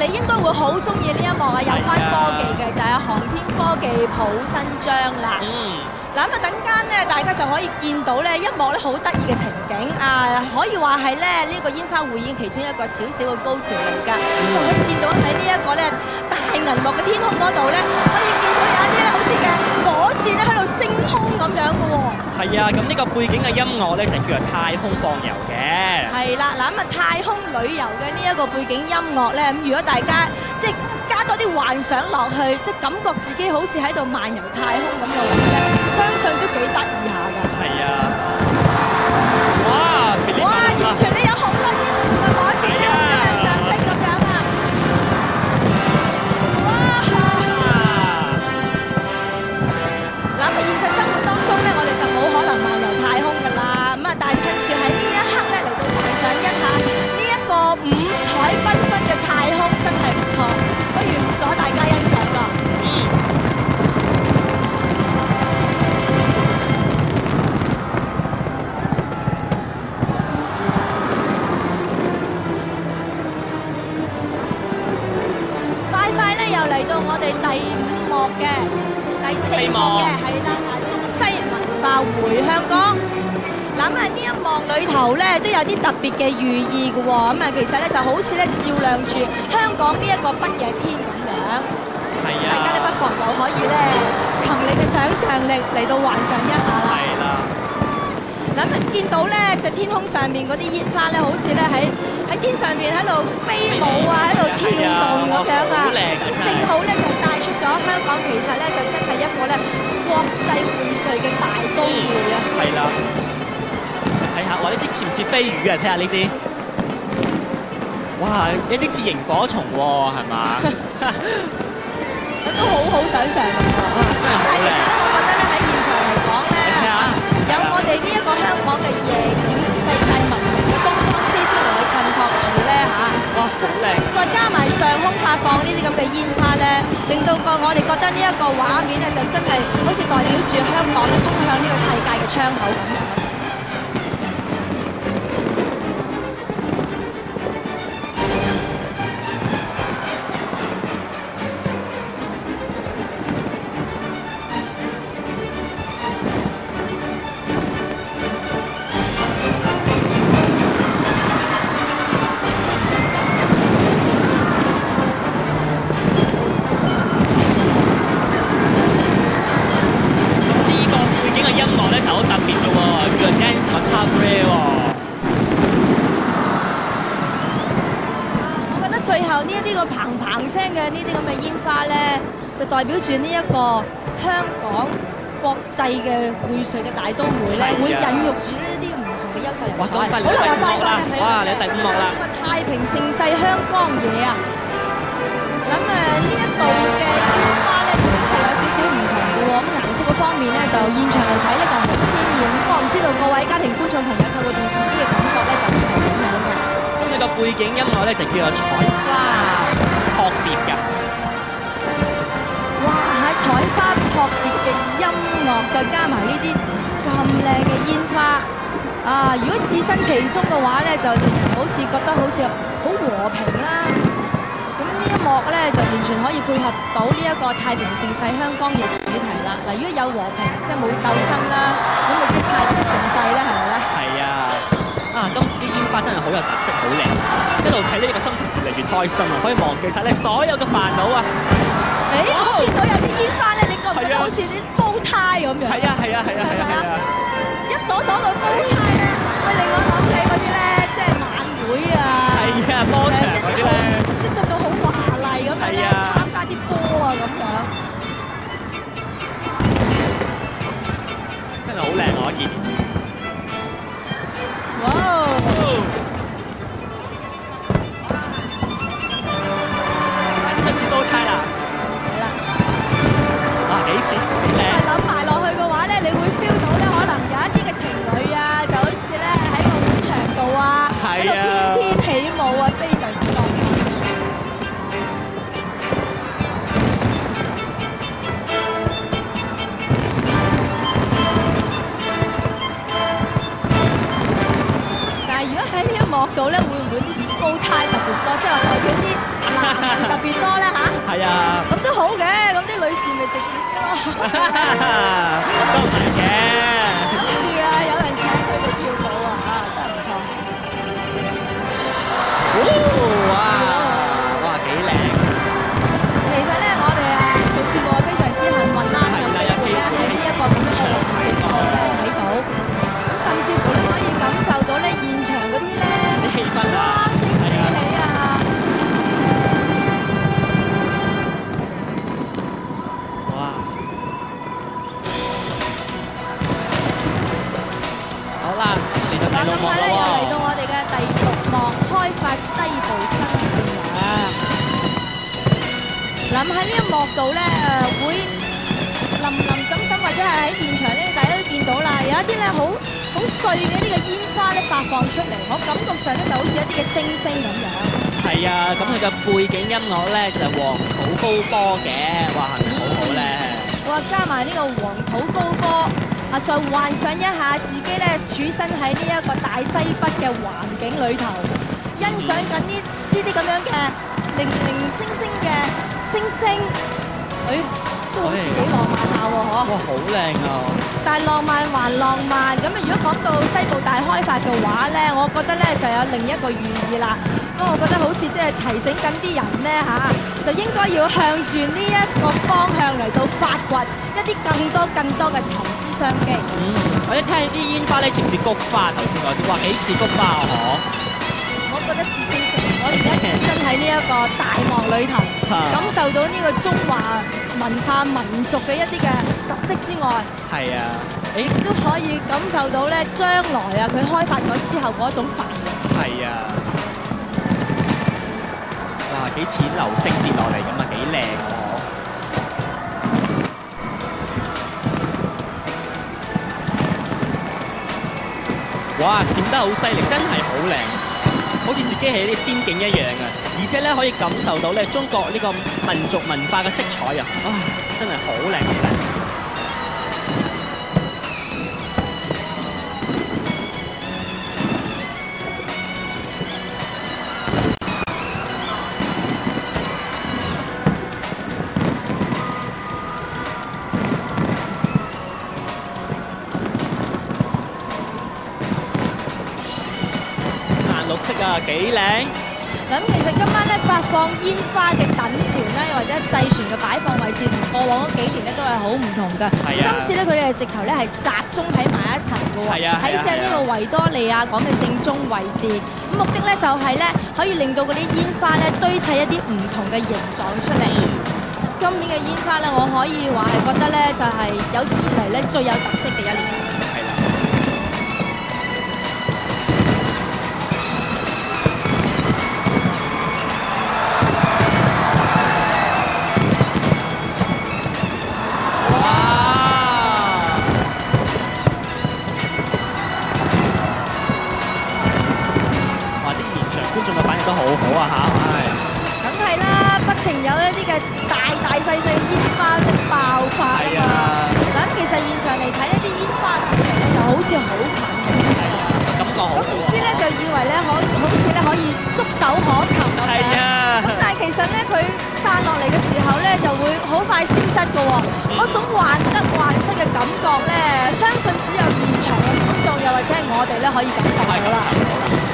你應該會好中意呢一幕啊，有關科技嘅就係航天科技普新章啦。嗱咁啊，等間咧，大家就可以見到咧一幕咧好得意嘅情景啊，可以話係咧呢個煙花匯演其中一個小小嘅高潮嚟㗎。就可以見到喺呢一個咧大銀幕嘅天空嗰度咧，可以見到有一啲咧好似嘅火箭咧喺度升空咁樣嘅喎。係啊，咁呢個背景嘅音樂咧就叫做太空放油嘅。係啦，嗱咁啊太空旅遊嘅呢一個背景音樂咧，咁如果大家即係加多啲幻想落去，即係感覺自己好似喺度漫遊太空咁嘅話咧，相信都幾得意下㗎。係啊！哇！完全你有好多啲唔同嘅火箭咁樣上升咁樣啊！哇！嗱咁現實生活當中咧，我哋就冇可能漫遊太空㗎啦。咁啊，但係趁住喺呢一刻咧嚟到幻想一下呢一個五彩繽紛嘅太空，真係唔錯。不如唔阻大家欣賞啦。快咧又嚟到我哋第5幕嘅第4幕嘅係啦，中西文化回香港。嗱咁啊呢一幕裏頭咧都有啲特別嘅寓意嘅喎。咁啊其實咧就好似咧照亮住香港呢一個不夜天咁樣。係啊！大家咧不妨又可以咧憑你嘅想像力嚟到幻想一下啦。係啦。嗱咁啊見到咧就天空上面嗰啲煙花咧，好似咧喺天上面喺度飛舞啊，喺度跳動咁樣啊，正好咧就帶出咗香港其實咧就真係一個咧國際匯萃嘅大都會啊！係啦，睇下，哇！呢啲似唔似飛魚啊？睇下呢啲，哇！有啲似螢火蟲喎，係嘛？都好想像㗎喎，真係好靚！我覺得咧喺現場嚟講咧，有我哋呢一個香港嘅夜景世界聞名嘅東方之珠嚟去襯托住咧嚇，哇！好靚！再加埋上空發放呢啲咁嘅煙花咧，令到我哋覺得呢一個畫面咧就真係好似代表住香港咧通向呢個世界嘅窗口咁樣。最後呢一啲個砰砰聲嘅呢啲咁嘅煙花咧，就代表住呢一個香港國際嘅匯萃嘅大都會咧，會孕育住呢一啲唔同嘅優秀人才。好啦，快啦！哇，你第5幕啦！太平盛世香江夜啊！咁呢一度嘅煙花咧，其實係有少少唔同嘅喎。咁顏色嗰方面咧，就現場嚟睇咧就好鮮豔。咁我唔知道各位家庭觀眾朋友透過電視機嘅感覺咧，就唔同點樣嘅。咁佢個背景音樂咧就叫做彩花撲蝶㗎。哇！喺彩花撲蝶嘅音樂，再加埋呢啲咁靚嘅煙花啊！如果置身其中嘅話咧，就令人好似覺得好似好和平啦。咁呢一幕咧就完全可以配合到呢一個太平盛世香江嘅主題啦。嗱，如果有和平，即係冇鬥爭啦，咁咪即係太平盛世啦，係咪咧？係啊！啊，今次啲煙花真係好有特色，好靚。一路睇呢個心情越嚟越開心啊！可以忘記晒你所有嘅煩惱啊！我見到有啲煙花咧，你覺唔覺得好似啲煲呔咁樣？係啊係啊係啊係啊！一朵朵嘅煲呔咧，會令我諗起嗰啲咧，即係晚會啊，係啊，波場嗰啲咧，即係做到好華麗咁樣咧，參加啲波啊咁樣，真係好靚我見。哇！呢支煲呔啦，係啦，哇幾似幾靚！諗埋落去嘅話咧，你會 feel 到咧，可能有一啲嘅情侶啊，就好似咧喺個會場度啊，喺度翩翩起舞啊，非常之浪漫。但係如果喺呢一幕度咧，咧，會唔會啲高胎特別多，即係話代表啲男士特別多咧嚇？係啊，咁都好嘅，咁啲女士咪值錢啲咯。都唔係嘅。諗住啊，有人請佢哋跳舞啊，真係唔錯。哇！哇，幾靚！其實咧，我哋啊做節目係非常之幸運啦，有機會咧喺呢一個咁樣嘅環境度咧睇到，咁甚至乎你可以感受到咧現場嗰啲咧啲氣氛啊，升起啊！哇！好啦，嚟到第六幕啦喎！又嚟到我哋嘅第六幕，開發西部新戰略。諗喺呢一幕度咧，會林林審審或者係喺現場咧，大家都見到啦，有一啲咧好碎嘅呢個煙花咧發放出嚟，我感覺上咧就好似一啲嘅星星咁樣。係啊，咁佢嘅背景音樂咧就係黃土高坡嘅，哇，係咪好好咧？哇，加埋呢個黃土高坡，啊，再幻想一下自己咧處身喺呢一個大西北嘅環境裏頭，欣賞緊呢啲咁樣嘅零零星星嘅星星，都好似幾浪漫下喎，嗬！哇，好靚啊！但係浪漫還浪漫，咁如果講到西部大開發嘅話咧，我覺得咧就有另一個寓意啦。咁我覺得好似即係提醒緊啲人咧嚇，就應該要向住呢一個方向嚟到發掘一啲更多嘅投資商機。我一聽啲煙花咧，似唔似菊花？頭先嗰啲，哇，幾似菊花啊！我覺得似星星。我而家置身喺呢一個大幕裏頭，感受到呢個中華文化民族嘅一啲嘅特色之外，係啊，亦都可以感受到咧將來啊佢開發咗之後嗰種繁榮。係啊，哇，幾似流星跌落嚟咁啊，幾靚喎！哇，閃得好犀利，真係好靚。好似自己喺啲仙境一樣啊！而且咧可以感受到咧中國呢個民族文化嘅色彩啊！哇，真係好靚好靚！綠色啊，幾靚！咁其實今晚咧發放煙花嘅等船咧，或者細船嘅擺放位置，同過往嗰幾年咧都係好唔同嘅。今次咧佢哋係直頭咧係集中喺埋一齊嘅喎，喺正呢個維多利亞港嘅正中位置。咁目的咧就係咧可以令到嗰啲煙花咧堆砌一啲唔同嘅形狀出嚟。今年嘅煙花咧，我可以話係覺得咧就係有史以嚟咧最有特色嘅一年。都好好啊嚇，梗係啦，不停有一啲嘅大細煙花的爆發啊嘛。咁其實現場嚟睇一啲煙花睇嚟咧，就好似好近咁，感覺好。咁唔知咧就以為咧好似咧可以觸手可及咁樣。咁但係其實咧佢散落嚟嘅時候咧就會好快消失嘅喎。嗰種患得患失嘅感覺咧，相信只有現場嘅觀眾又或者係我哋咧可以感受到啦。